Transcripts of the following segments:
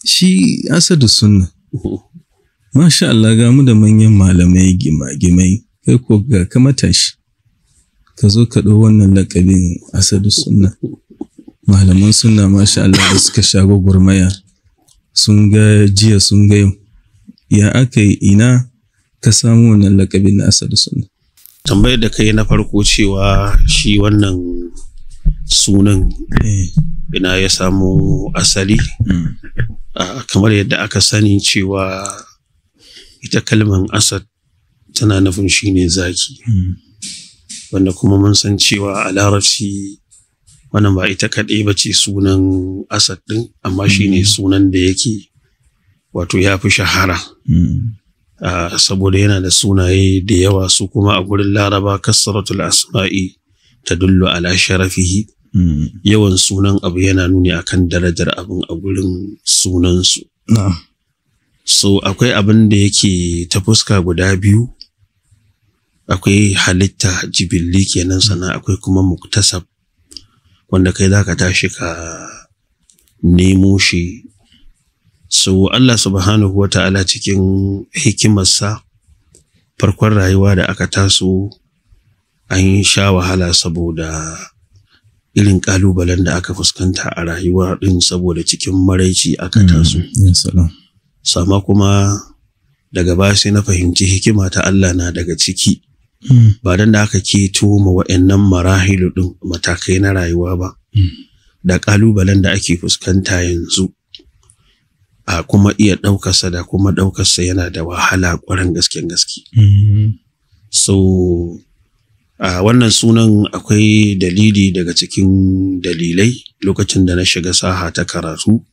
Shi Asadu Sunna. Masha Allah, ga mu da manyan malamai gima-gimai, kai ko ga ka matashi. Ka zo ka ɗau wannan laƙabin Asadu Sunna. Malaman sunna masha Allah da suka sha gwagwarmaya sun ga jiya sun ga yau. Ya aka yi ina ka samu wannan laƙabin na Asadu Sunna? Tambayar da kai na farko cewa shi wannan sunan ina ya samu asali. Kamar yadda aka sani cewa ita kalmar Asad tana nufin shine zaki. Wanda kuma mun san cewa a Larabci wannan ba ita kaɗai ba ce sunan Asad ɗin, amma shine sunan da yake wato ya fi shahara. Saboda yana da sunaye da yawa, su kuma a gurin Laraba kasratul asma'i tadullu ala sharafihi. Yawan sunan abu yana nuni akan darajar abin a gurin sunansu. So akwai abin da yake ta fuska guda biyu. Akwai halitta jibilli kenan, sannan akwai kuma muktasab wanda kai za ka tashi ka nemo shi. So Allah subhanahu wa ta'ala cikin hikimarsa, farkon rayuwa da aka taso an sha wahala saboda irin ƙalubalen da aka fuskanta a rayuwa ɗin, saboda cikin maraici aka taso. Sama kuma daga baya sai na fahimci hikima ta Allah na daga ciki. Ba dan da aka keto ma wa'annan marahilu ɗin matakai na rayuwa ba, da ƙalubalen da ake fuskanta yanzu a kuma iya ɗaukarsa da kuma ɗaukarsa yana da wahala ƙwarar gaske. So wannan sunan akwai dalili daga cikin dalilai. Lokacin da na shiga saha ta karatu,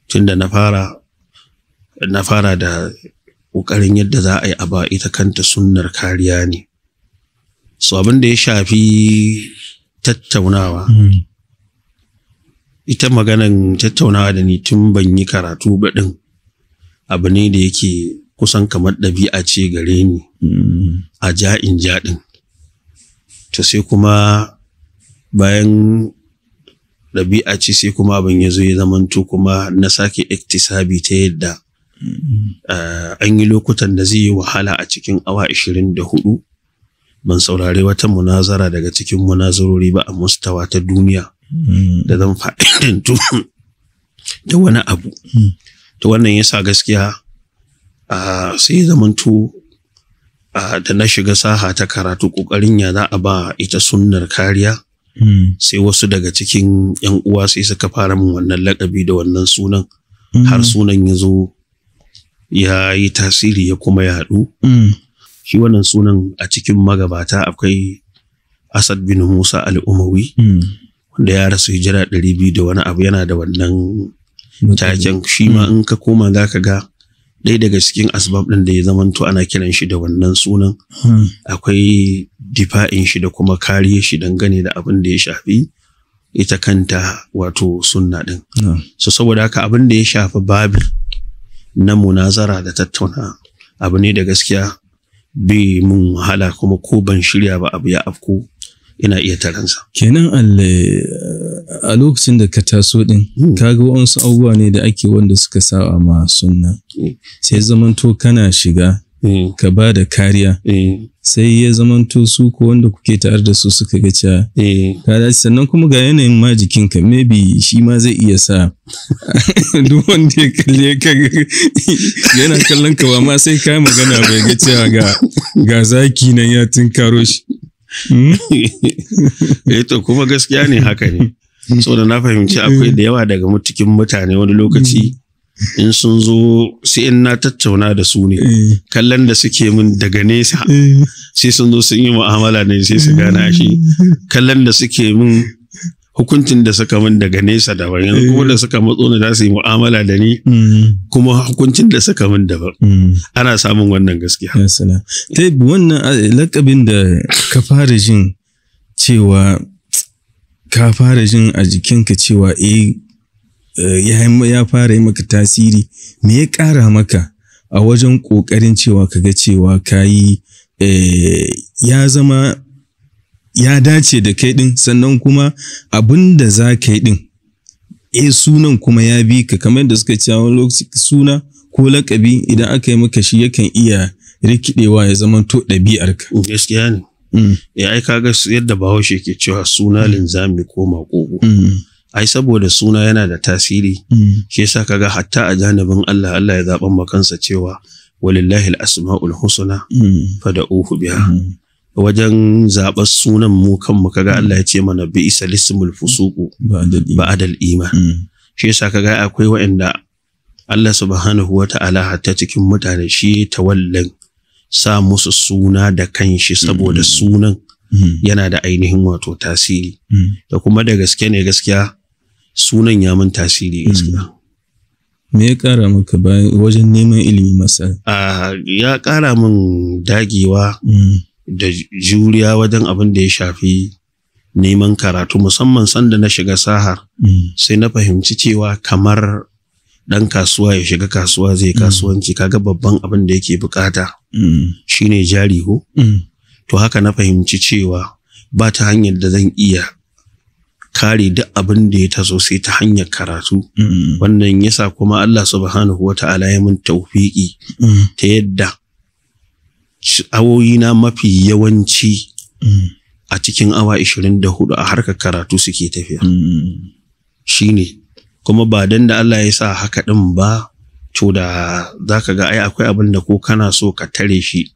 tunda na fara da ƙoƙarin yadda za a yi a ba ita kanta sunnar kariya ne. So abin da ya shafi tattaunawa, ita maganan tattaunawa da ni tun ban yi karatu ba ɗin, abu ne da yake kusan kamar ɗabi'a ce gare ni a ja'in jaɗin. To sai kuma bayan ɗabi'a ce, sai kuma abin ya zo ya zamanto kuma na sake iktisabi ta yadda an yi lokutan da zai yi wahala a cikin awa 24 ban saurari wata munazara daga cikin munazarori ba a mustawa ta duniya da zan fa'idantu da wani abu. To wannan yasa gaskiya sai zamanto da na shiga saha ta karatu, ƙoƙarin ya za a ba ita sunnar kariya. Sai wasu daga cikin 'yan uwa sai suka fara min wannan laƙabi da wannan sunan, har sunan ya zo ya yi tasiri ya kuma yaɗu. Shi wannan sunan a cikin magabata akwai Asad bin Musa al-Umawi, wanda ya rasu hijira 200 da wani abu, yana da wannan taken. Shi ma in ka koma za ka ga ɗaya daga cikin asbab ɗin da ya zamanto ana kiran shi da wannan sunan, akwai difa'in shi da kuma kariye shi dangane da abin da ya shafi ita kanta wato sunna ɗin. So saboda haka abin da ya shafi babi na munazara da tattauna abu ne da gaskiya bai mun wahala, kuma ko ban shirya ba abu ya afko ina iya taransa. Kenan a lokacin da ka taso din kaga wasu abubuwa ne da ake wanda suka saba ma sunna, sai zamanto kana shiga ka ba da kariya, sai ya zamanto su ko wanda kuke tare da su suka ga cewa kada, sannan kuma ga yanayin ma jikinka, maybe shi ma zai iya sa duk wanda ya kalle ka yana kallon ka ba ma sai ka magana bai ga cewa ga zaki nan ya tinkaro shi. To kuma gaskiya ne haka ne, saboda na fahimci akwai da yawa daga cikin mutane wani lokaci in sun zo, sai in na tattauna da su ne, kallon da suke min daga nesa sai sun zo sun yi mu'amala ne sai su gana shi, kallon da suke min, hukuncin da suka min daga nesa daban, yanzu kuma da suka matso ne za su yi mu'amala da ni, kuma hukuncin da suka min daban. Ana samun wannan gaskiya. Ta wannan lakabin da ka fara jin cewa a jikinka cewa ya fara yi maka tasiri, me ya ƙara maka a wajen ƙoƙarin cewa kaga cewa kayi ya zama ya dace da kai ɗin, sannan kuma abin da za ka yi ɗin sunan kuma ya bi ka, kamar da suka ce wani lokaci suna ko lakabi idan aka yi maka shi yakan iya rikidewa ya zama to ɗabi'arka. Gaskiya ne. Ai kaga yadda Bahaushe ke cewa suna linzami ko maƙoƙo. Ai saboda suna yana da tasiri. Shi yasa kaga hatta a janibin Allah ya zaɓan makansa cewa walillahi al-asma'ul husna fad'uhu biha. Wajen zaɓar sunan mu kanmu kaga Allah ya ce mana bi'sa lismul fusuqu ba'dal iman. Shi yasa kaga akwai waɗanda Allah subhanahu wata'ala hatta cikin mutane shi tawallan sa musu suna da kanshi saboda sunan yana da ainihin wato tasiri. Da kuma da gaske ne gaskiya sunan ya mun tasiri gaskiya. Me ya ƙara maka wajen neman ilimi masa? Ya ƙara min dagewa da juriya wajen abin da ya shafi neman karatu, musamman sanda na shiga sahar sai na fahimci cewa kamar ɗan kasuwa ya shiga kasuwa zai kasuwanci, kaga babban abin da yake bukata shine jari ko? To haka na fahimci cewa ba ta hanyar da zan iya kare duk abin da ya taso sai ta hanyar karatu. Wannan yasa kuma Allah subhanahu wata'ala ya mun tawfiki ta yadda awoyina mafi yawanci a cikin awa 24 a harkar karatu suke tafiya. Shine kuma ba dan da Allah ya sa haka din ba, to da zaka ga ai akwai abin da ko kana so ka tare shi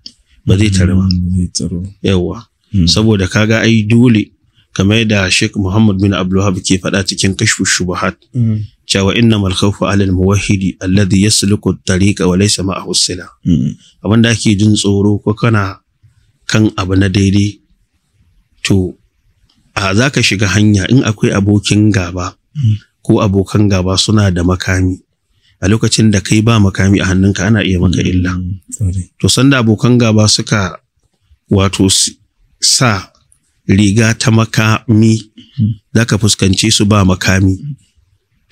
ba zai tare ba. Yawa saboda kaga ai dole kamar da Sheikh Muhammad bin Abdul Wahhab ke faɗa cikin Kashfu Shubuhat cewa innamal khawfu 'ala al-muwahhidi alladhi yasluku at-tariqa wa laysa ma'ahu as-sila. Abinda ake jin tsoro ko kana kan abu na daidai to zaka shiga hanya in akwai abokin gaba ko abokan gaba suna da makami, a lokacin da kai ba makami a hannunka ana iya maka illa. To sanda abokan gaba suka wato sa riga ta makami zaka fuskance su ba makami,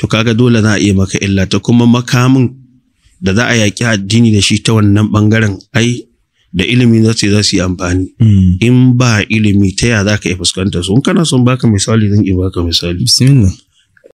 to kaga dole za a iya maka illa. Ta kuma makamin da za a yaƙi addini da shi ta wannan ɓangaren ai da ilimi za su yi amfani. In ba ilimi ta ya za ka iya fuskanta su? In kana son baka misali zan iya baka misali. Bismillah.